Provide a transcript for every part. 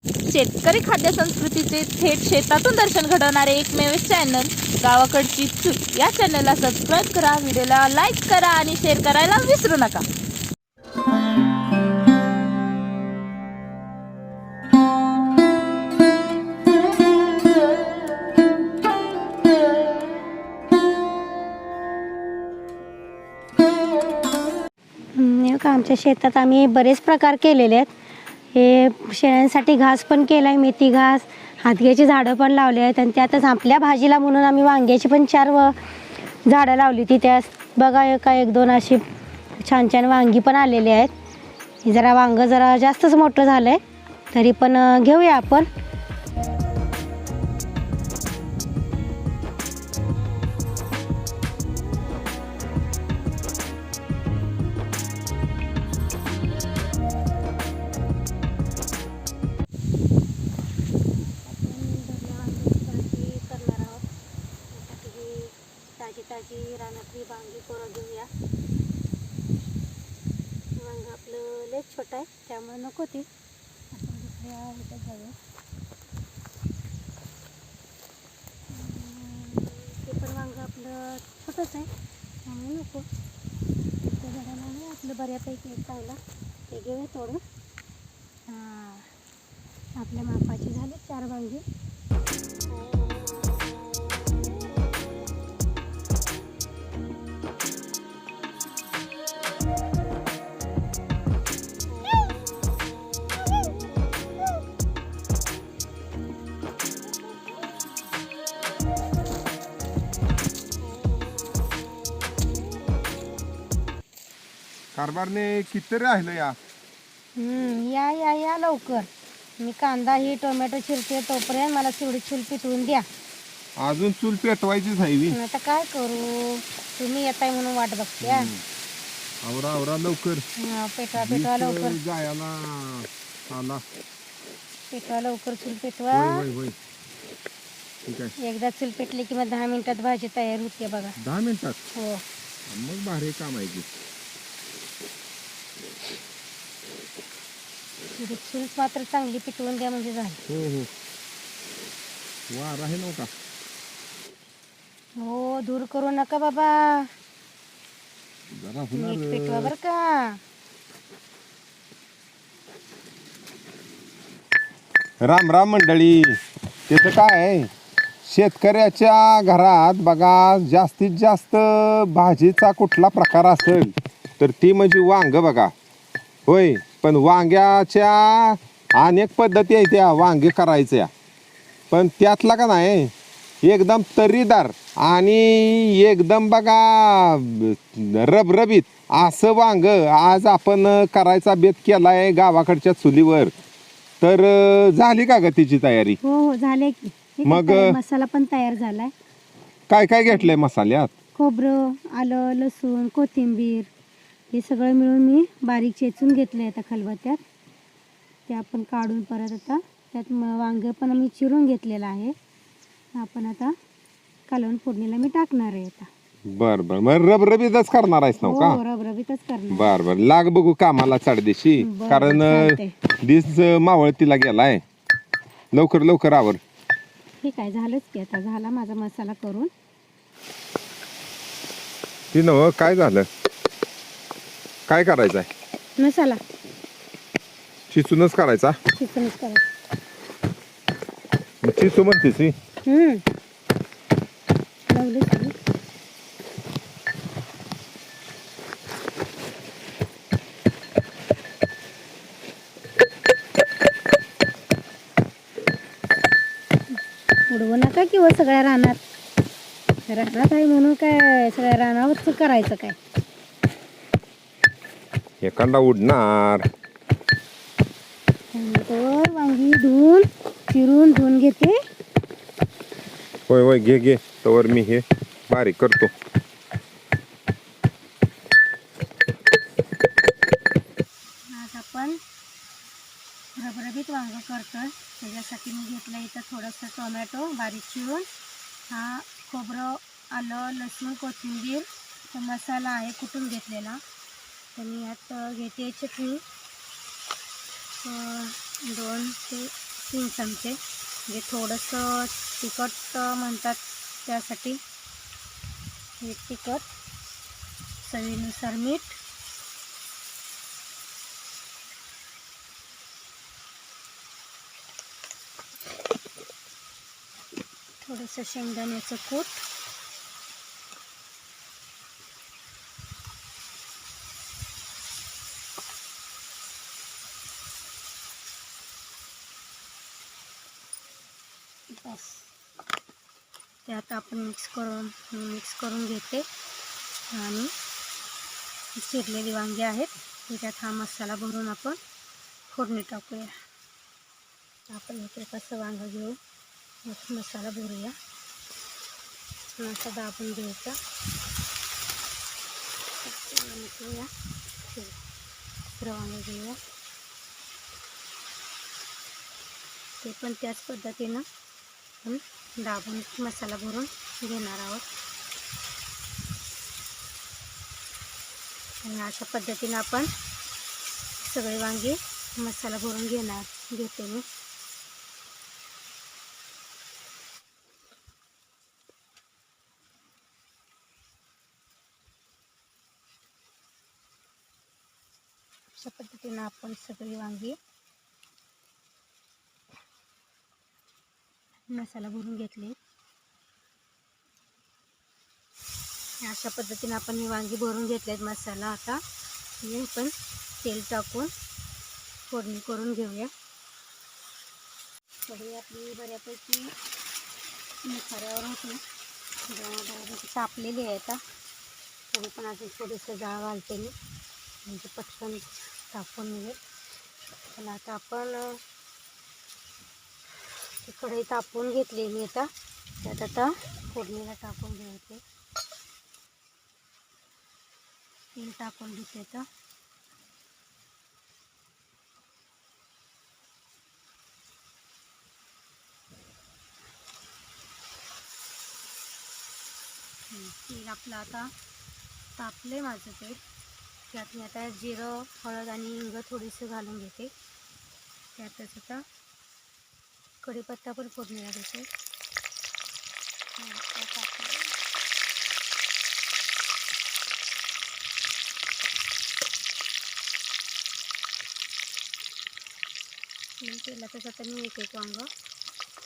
शेतकरी खाद्य संस्कृतीचे थेट शेतातून दर्शन घडवणारे एकमेव चॅनल गावाकडची चूल या चॅनलला सबस्क्राईब करा, व्हिडिओला लाईक करा आणि शेअर करायला विसरू नका. आमच्या शेतात आम्ही बरेच प्रकार केलेले आहेत. हे शेळ्यांसाठी घास पण केला आहे, मेथी घास, हातग्याची झाडं पण लावली आहेत आणि त्यातच आपल्या भाजीला म्हणून आम्ही वांग्याची पण 4 झाडं लावली होती. त्यात बघा एक दोन अशी छान छान वांगी पण आलेली आहेत. जरा वांगं जरा जास्तच मोठं झालं आहे, तरी पण घेऊया आपण. ताजी रानातली वांगी करून घेऊया. वांग आपलं लय छोटं आहे त्यामुळे नको ती आपण दुसऱ्या ह्याच्यात जाऊया. ते पण वांग आपलं छोटंच आहे त्यामुळे नको. त्या झाडाला आहे आपलं बऱ्यापैकी एक चांगला ते घेऊया तोडून. आपल्या मापाची झाली 4 वांगी. कारभारने किती राहिलं या? या या या लवकर. मी कांदा ही टोमॅटो चिरते तोपर्यंत मला तेवढी चूल पिटवून द्या. अजून चूल पेटवायचीच आहे. आता काय करू, तुम्ही येताय म्हणून वाट बघते. आवरा आवरा लवकर. पेटवा पेटवा लवकर. जायला आला. पेटवा लवकर, चूल पेटवा. होय होय ठीक आहे. एकदा चूल पेटली की मग 10 मिनिटात भाजी तयार होते बघा. 10 मिनिटात? हो. मग भारी काम आहे की. चूल मात्र चांगली पेटवून द्या म्हणजे झालं. हो हो वार आहे नव्हता. हो दूर करू नका बाबा, जरा नीट पेटवा बर का. राम राम मंडळी. त्याचं काय आहे, शेतकऱ्याच्या घरात बघा जास्तीत जास्त भाजीचा कुठला प्रकार असेल तर ती म्हणजे वांग बघा. होय, पण वांग्याच्या अनेक पद्धती आहेत त्या वांगे करायच्या, पण त्यातला का नाही एकदम तर्रीदार आणि एकदम बघा रबरबीत असं वांग आज आपण करायचा बेत केला आहे गावाकडच्या चुलीवर. तर झाली का ग तिची तयारी? हो हो झाले की. मग मसाला पण तयार झालाय. काय काय घेतलंय मसाल्यात? खोबरं, आलं, लसूण, कोथिंबीर हे सगळं मिळून मी बारीक चेचून घेतलं आहे. आता खलबत्त्यात ते आपण काढून परत आता त्यात वांगं पण आम्ही चिरून घेतलेलं आहे. आपण आता कालवण फोडणीला मी टाकणार आहे आता. बर बर, मग रबरबीतच करणार आहेस ना का? हो रबरबीतच करणार. बर बर, लाग बघू कामाला चाडदेशी. कारण दिस मावळतीला गेलाय. लवकर लवकर आवर. ठीक आहे, झालंच की. आता झाला माझा मसाला करून. ती नव काय झालं, काय करायचं आहे? मसाला चिचूनच करायचा? चिकनच करायचं. चिचू म्हणतेस मी. लावलं की. उडवू नका किंवा सगळ्या रानात आहे म्हणून काय सगळ्या रानावरच करायचं काय? एखादा उडणार. तर वांगी धुवून चिरून धुवून घेते. होय होय घे घे, तवर मी हे बारीक करतो. आज आपण रबरबीत वांग करतोय. त्याच्यासाठी मी घेतलं इथं थोडंसं टोमॅटो बारीक चिरून, हा खोबरं, आलं, लसूण, कोथिंबीर, मसाला आहे कुटून घेतलेला. तर मी यात घेते चटणी 2 ते 3 चमचे, म्हणजे थोडंसं तिखट म्हणतात त्यासाठी हे तिखट, चवीनुसार मीठ, थोडंसं शेंगदाण्याचं कूट, बस. त्यात आपण मिक्स करून घेते आणि चिरलेली वांगी आहेत त्याच्यात हा मसाला भरून आपण फोडणी टाकूया. आपण इथे कसं वांगं घेऊ, मसाला भरूया, असा दाबून घ्यायचा. घेऊया वांगं घेऊया, ते पण त्याच पद्धतीनं आपण दाबून मसाला भरून घेणार आहोत. आणि अशा पद्धतीनं आपण सगळे वांगी मसाला भरून घेते मी. अशा पद्धतीनं आपण सगळी वांगी मसाला भरून घेतली. अशा पद्धतीने आपण ही वांगी भरून घेतलेत मसाला. आता हे आपण तेल टाकून फोडणी करून घेऊया. कढई आपली बऱ्यापैकी मसाल्यावर होती, बऱ्यापैकी तापलेली आहे. आता तरी पण अजून थोडंसं जाळ घालते मी, म्हणजे पटकन तापून निघेल. पण आता आपण कढई तापून घेतली मी. आता त्यात आता फोडणीला टाकून घ्यायचे. तेल टाकून घेते. तर तेल आपलं आता तापले माझं तेल. त्यात मी आता जिरं, हळद आणि हिंग थोडीशी घालून घेते. त्यातच आता कढीपत्ता पण फोडणीला देते. तेलातच आता मी एक वांग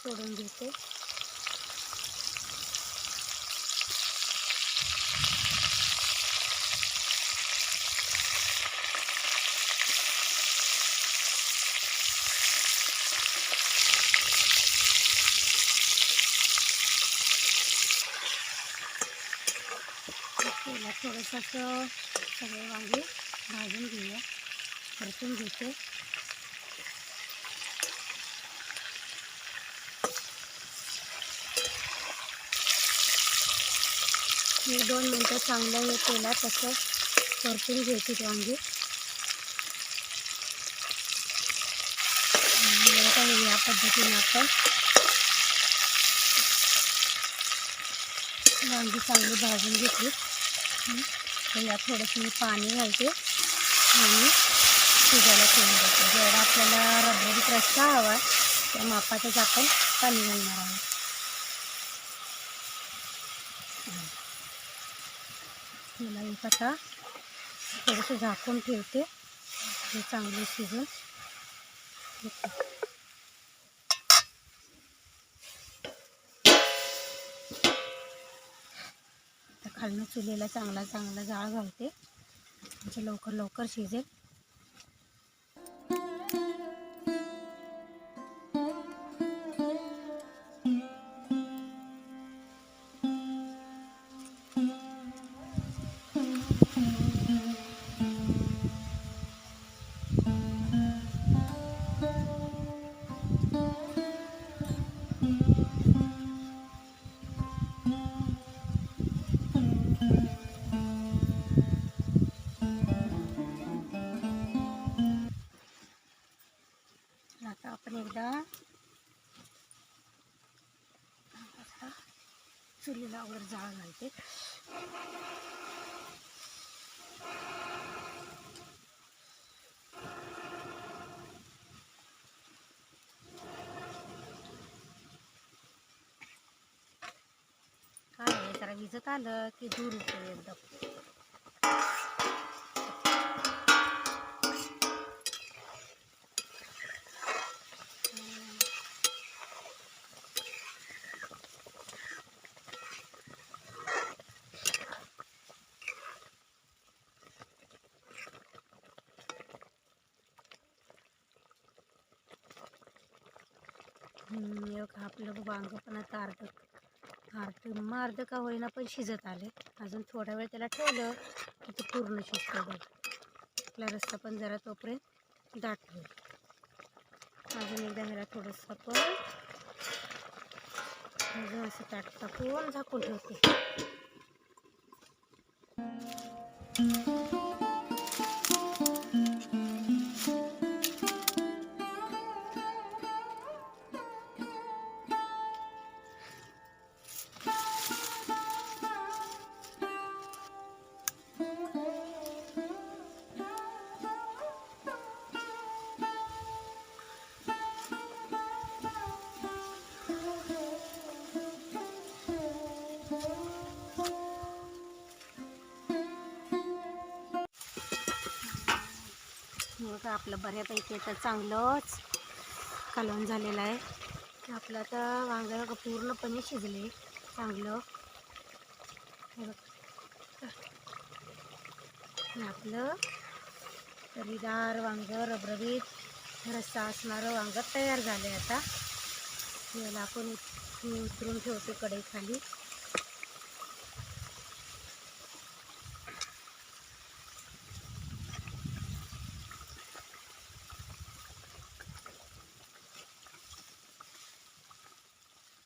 सोडून घेते. तेलात थोडंसं सगळे वांगे भाजून घेऊया, परतून घेते. 1-2 मिनटं चांगलं हे तेलात असं परतून घ्यायची वांगी. या पद्धतीने आपण वांगी चांगली भाजून घेतली. तर यात थोडंसं मी पाणी घालते आणि शिजायला ठेवून देते. जेवढा आपल्याला रबरबीत रस्सा हवा त्या मापातच आपण पाणी घालणार आहोत. मला एक आता थोडंसं झाकून ठेवते, हे चांगलं शिजून. आता खालनं चुलीला चांगला जाळ घालते, म्हणजे लवकर शिजेल. आता आपण एकदा चुलीला वर जाळ घालते. विजत आलं की दूर होतं एकदम. आपलं वांग पण आता अर्ध का होईना पण शिजत आले. अजून थोडा वेळ त्याला ठेवलं की ते पूर्ण शिजतं बघ. आपला रस्सा पण जरा तोपर्यंत दाट होईल. अजून एकदा ह्याला थोडंसं पण अजून असं ताट टाकून झाकून ठेवते. मग आपलं बऱ्यापैकी आता चांगलंच कालवण झालेलं आहे. आपलं आता वांग पूर्णपणे शिजले चांगलं. आपलं तरीदार वांग रबरबीत रस्सा असणारं वांग तयार झालं आहे. आता याला आपण उतरून ठेवते कढई खाली.